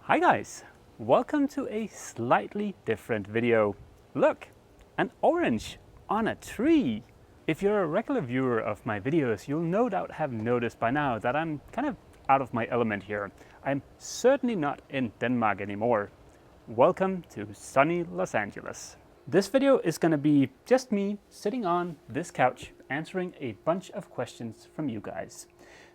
Hi guys, welcome to a slightly different video. Look, an orange on a tree. If you're a regular viewer of my videos, you'll no doubt have noticed by now that I'm kind of out of my element here. I'm certainly not in Denmark anymore. Welcome to sunny Los Angeles. This video is going to be just me sitting on this couch answering a bunch of questions from you guys.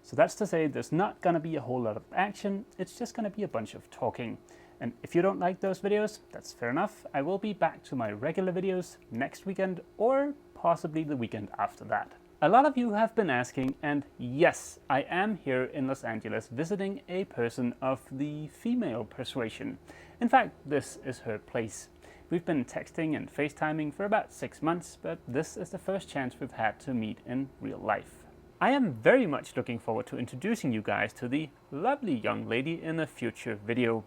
So that's to say there's not going to be a whole lot of action, it's just going to be a bunch of talking. And if you don't like those videos, that's fair enough. I will be back to my regular videos next weekend or possibly the weekend after that. A lot of you have been asking, and yes, I am here in Los Angeles visiting a person of the female persuasion. In fact, this is her place. We've been texting and FaceTiming for about 6 months, but this is the first chance we've had to meet in real life. I am very much looking forward to introducing you guys to the lovely young lady in a future video.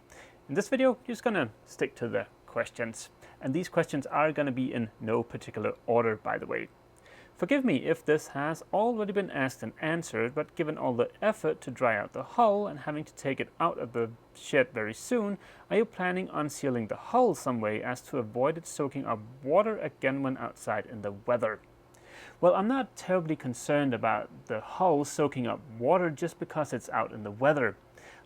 In this video, you're just gonna stick to the questions. And these questions are gonna be in no particular order, by the way. Forgive me if this has already been asked and answered, but given all the effort to dry out the hull and having to take it out of the shed very soon, are you planning on sealing the hull some way as to avoid it soaking up water again when outside in the weather? Well, I'm not terribly concerned about the hull soaking up water just because it's out in the weather.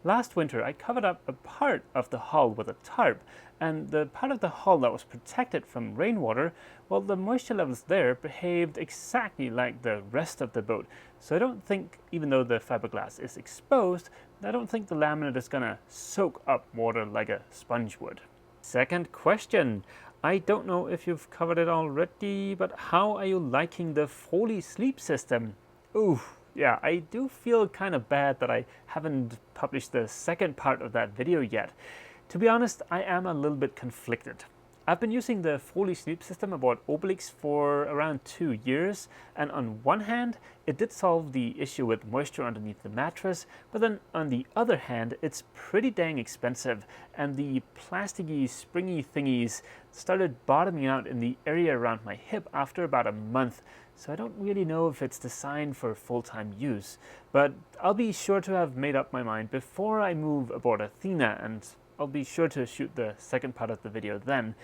Last winter, I covered up a part of the hull with a tarp, and the part of the hull that was protected from rainwater, well, the moisture levels there behaved exactly like the rest of the boat. So I don't think, even though the fiberglass is exposed, I don't think the laminate is gonna soak up water like a sponge would. Second question. I don't know if you've covered it already, but how are you liking the Foley sleep system? Ooh, yeah, I do feel kind of bad that I haven't published the second part of that video yet. To be honest, I am a little bit conflicted. I've been using the Foley sleep system aboard Obelix for around 2 years, and on one hand, it did solve the issue with moisture underneath the mattress, but then on the other hand, it's pretty dang expensive, and the plasticky, springy thingies started bottoming out in the area around my hip after about a month, so I don't really know if it's designed for full-time use. But I'll be sure to have made up my mind before I move aboard Athena, and I'll be sure to shoot the second part of the video then.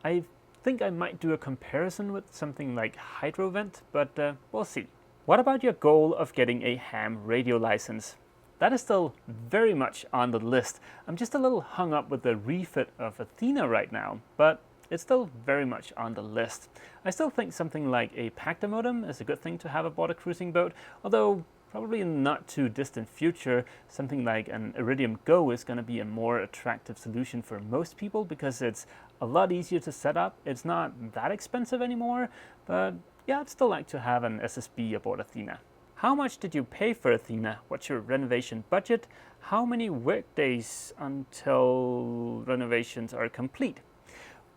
I think I might do a comparison with something like Hydrovent, but we'll see. What about your goal of getting a ham radio license? That is still very much on the list. I'm just a little hung up with the refit of Athena right now, but it's still very much on the list. I still think something like a Pacta modem is a good thing to have aboard a cruising boat, although probably in the not too distant future, something like an Iridium Go is going to be a more attractive solution for most people because it's a lot easier to set up. It's not that expensive anymore, but yeah, I'd still like to have an SSB aboard Athena. How much did you pay for Athena? What's your renovation budget? How many work days until renovations are complete?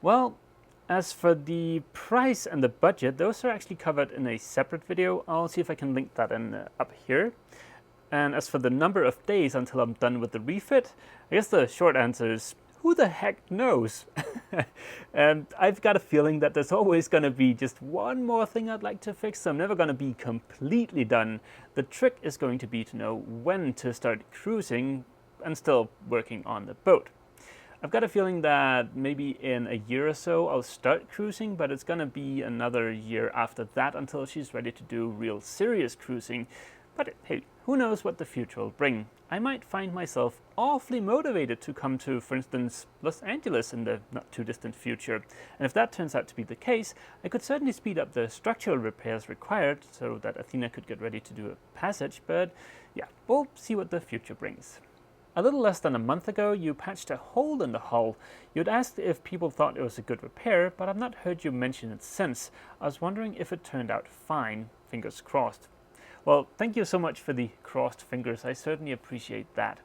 Well, as for the price and the budget, those are actually covered in a separate video. I'll see if I can link that in up here. And as for the number of days until I'm done with the refit, I guess the short answer is, who the heck knows? And I've got a feeling that there's always going to be just one more thing I'd like to fix, so I'm never going to be completely done. The trick is going to be to know when to start cruising and still working on the boat. I've got a feeling that maybe in a year or so I'll start cruising, but it's gonna be another year after that until she's ready to do real serious cruising. But hey, who knows what the future will bring. I might find myself awfully motivated to come to, for instance, Los Angeles in the not too distant future. And if that turns out to be the case, I could certainly speed up the structural repairs required so that Athena could get ready to do a passage, but yeah, we'll see what the future brings. A little less than a month ago, you patched a hole in the hull. You'd asked if people thought it was a good repair, but I've not heard you mention it since. I was wondering if it turned out fine. Fingers crossed. Well, thank you so much for the crossed fingers. I certainly appreciate that.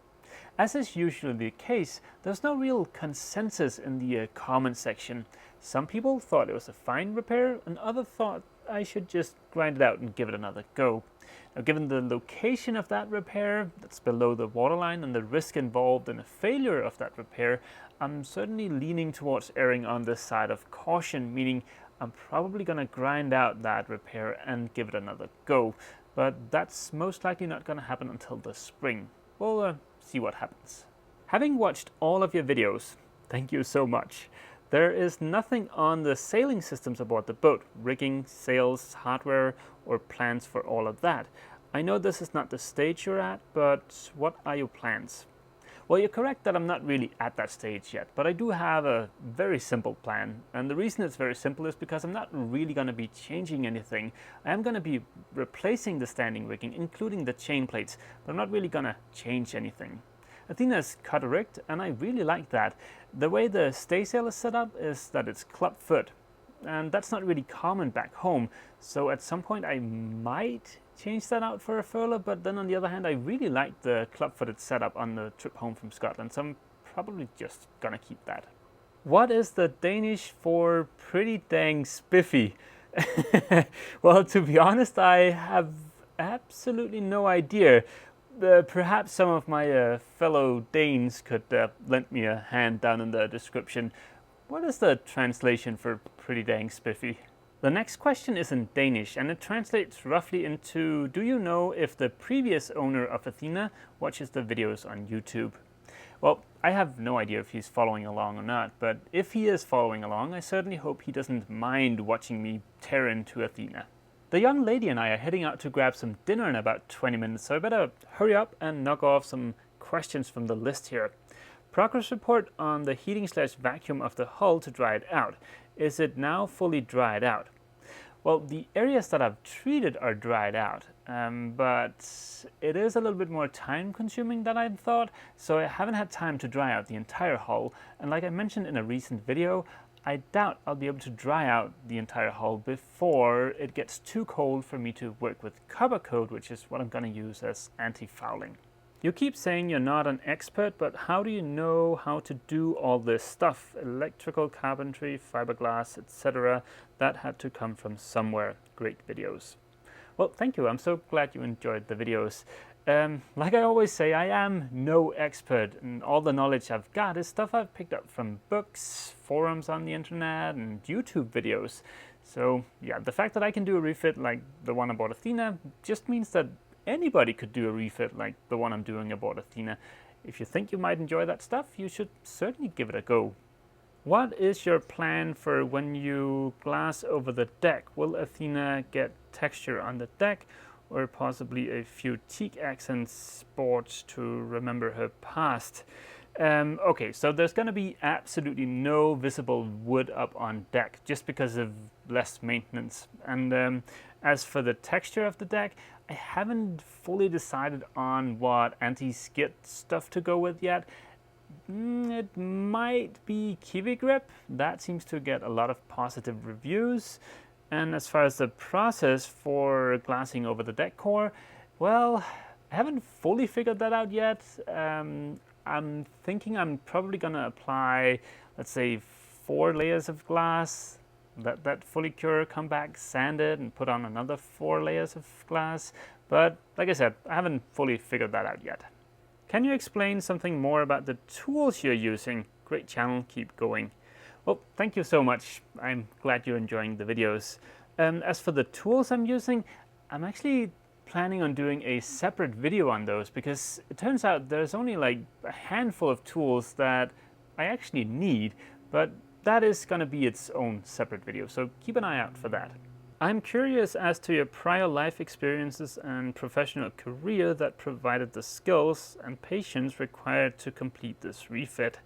As is usually the case, there's no real consensus in the comment section. Some people thought it was a fine repair, and others thought I should just grind it out and give it another go. Now, given the location of that repair, that's below the waterline, and the risk involved in a failure of that repair, I'm certainly leaning towards erring on the side of caution, meaning I'm probably going to grind out that repair and give it another go. But that's most likely not going to happen until the spring. We'll see what happens. Having watched all of your videos, thank you so much. There is nothing on the sailing systems aboard the boat, rigging, sails, hardware, or plans for all of that. I know this is not the stage you're at, but what are your plans? Well, you're correct that I'm not really at that stage yet, but I do have a very simple plan. And the reason it's very simple is because I'm not really going to be changing anything. I am going to be replacing the standing rigging, including the chain plates, but I'm not really going to change anything. Athena is cutter-rigged, and I really like that. The way the staysail is set up is that it's club foot, and that's not really common back home. So at some point I might change that out for a furler, but then on the other hand, I really like the club-footed setup on the trip home from Scotland, so I'm probably just gonna keep that. What is the Danish for pretty dang spiffy? Well, to be honest, I have absolutely no idea. Perhaps some of my fellow Danes could lend me a hand down in the description. What is the translation for pretty dang spiffy? The next question is in Danish, and it translates roughly into, do you know if the previous owner of Athena watches the videos on YouTube? Well, I have no idea if he's following along or not, but if he is following along, I certainly hope he doesn't mind watching me tear into Athena. The young lady and I are heading out to grab some dinner in about 20 minutes, so I better hurry up and knock off some questions from the list here. Progress report on the heating/vacuum of the hull to dry it out. Is it now fully dried out? Well, the areas that I've treated are dried out, but it is a little bit more time consuming than I thought, so I haven't had time to dry out the entire hull, and like I mentioned in a recent video, I doubt I'll be able to dry out the entire hull before it gets too cold for me to work with copper coat, which is what I'm going to use as anti-fouling. You keep saying you're not an expert, but how do you know how to do all this stuff? Electrical, carpentry, fiberglass, etc. That had to come from somewhere. Great videos. Well, thank you. I'm so glad you enjoyed the videos. Like I always say, I am no expert, and all the knowledge I've got is stuff I've picked up from books, forums on the internet, and YouTube videos. So yeah, the fact that I can do a refit like the one aboard Athena just means that anybody could do a refit like the one I'm doing aboard Athena. If you think you might enjoy that stuff, you should certainly give it a go. What is your plan for when you glass over the deck? Will Athena get texture on the deck, or possibly a few teak accent spots to remember her past? Okay, so there's going to be absolutely no visible wood up on deck, just because of less maintenance. And as for the texture of the deck, I haven't fully decided on what anti-skid stuff to go with yet. It might be Kiwi Grip. That seems to get a lot of positive reviews. And as far as the process for glassing over the deck core, well, I haven't fully figured that out yet. I'm thinking I'm probably going to apply, let's say, 4 layers of glass, let that fully cure, come back, sand it, and put on another 4 layers of glass. But like I said, I haven't fully figured that out yet. Can you explain something more about the tools you're using? Great channel, keep going. Well, thank you so much. I'm glad you're enjoying the videos. As for the tools I'm using, I'm actually planning on doing a separate video on those, because it turns out there's only like a handful of tools that I actually need, but that is going to be its own separate video, so keep an eye out for that. I'm curious as to your prior life experiences and professional career that provided the skills and patience required to complete this refit.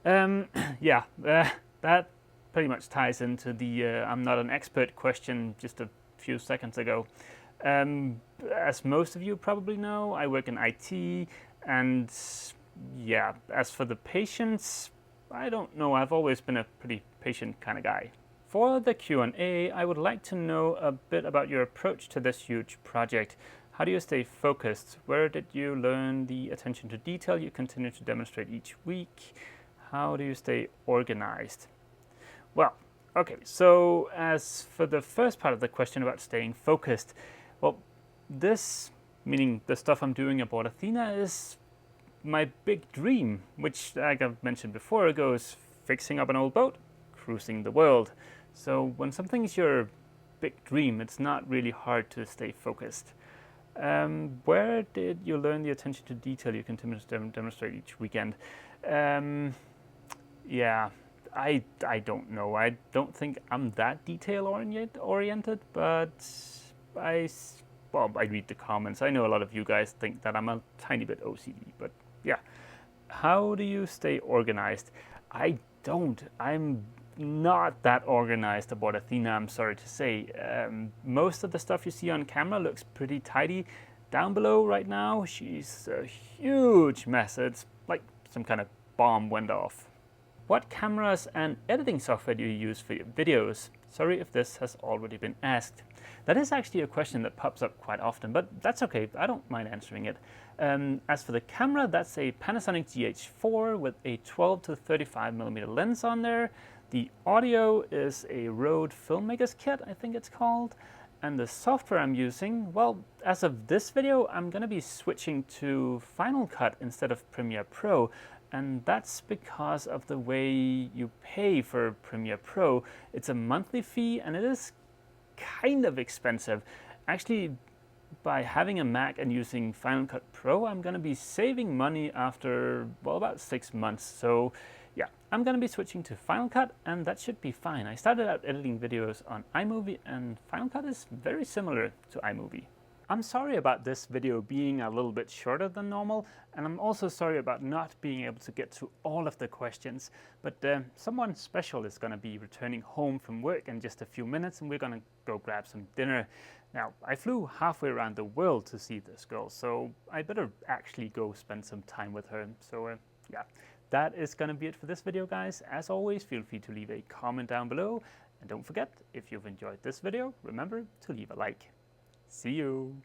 Yeah, that pretty much ties into the I'm not an expert question just a few seconds ago. As most of you probably know, I work in IT, and yeah, as for the patience, I don't know, I've always been a pretty patient kind of guy. For the Q&A, I would like to know a bit about your approach to this huge project. How do you stay focused? Where did you learn the attention to detail you continue to demonstrate each week? How do you stay organized? Well, okay, so as for the first part of the question about staying focused, well, this, meaning the stuff I'm doing aboard Athena, is my big dream, which, like I've mentioned before, goes fixing up an old boat, cruising the world. So when something's your big dream, it's not really hard to stay focused. Where did you learn the attention to detail you continue to demonstrate each weekend? Yeah, I don't know. I don't think I'm that detail oriented, but well, I read the comments. I know a lot of you guys think that I'm a tiny bit OCD, but yeah. How do you stay organized? I don't. I'm not that organized about Athena, I'm sorry to say. Most of the stuff you see on camera looks pretty tidy. Down below right now, she's a huge mess. It's like some kind of bomb went off. What cameras and editing software do you use for your videos? Sorry if this has already been asked. That is actually a question that pops up quite often, but that's okay, I don't mind answering it. As for the camera, that's a Panasonic GH4 with a 12 to 35mm lens on there. The audio is a Rode Filmmakers Kit, I think it's called. And the software I'm using, well, as of this video, I'm going to be switching to Final Cut instead of Premiere Pro. And that's because of the way you pay for Premiere Pro. It's a monthly fee and it is kind of expensive. Actually, by having a Mac and using Final Cut Pro, I'm going to be saving money after, well, about 6 months. So yeah, I'm going to be switching to Final Cut and that should be fine. I started out editing videos on iMovie and Final Cut is very similar to iMovie. I'm sorry about this video being a little bit shorter than normal, and I'm also sorry about not being able to get to all of the questions, but someone special is going to be returning home from work in just a few minutes and we're going to go grab some dinner. Now, I flew halfway around the world to see this girl, so I better actually go spend some time with her. So yeah, that is going to be it for this video, guys. As always, feel free to leave a comment down below, and don't forget, if you've enjoyed this video, remember to leave a like. See you!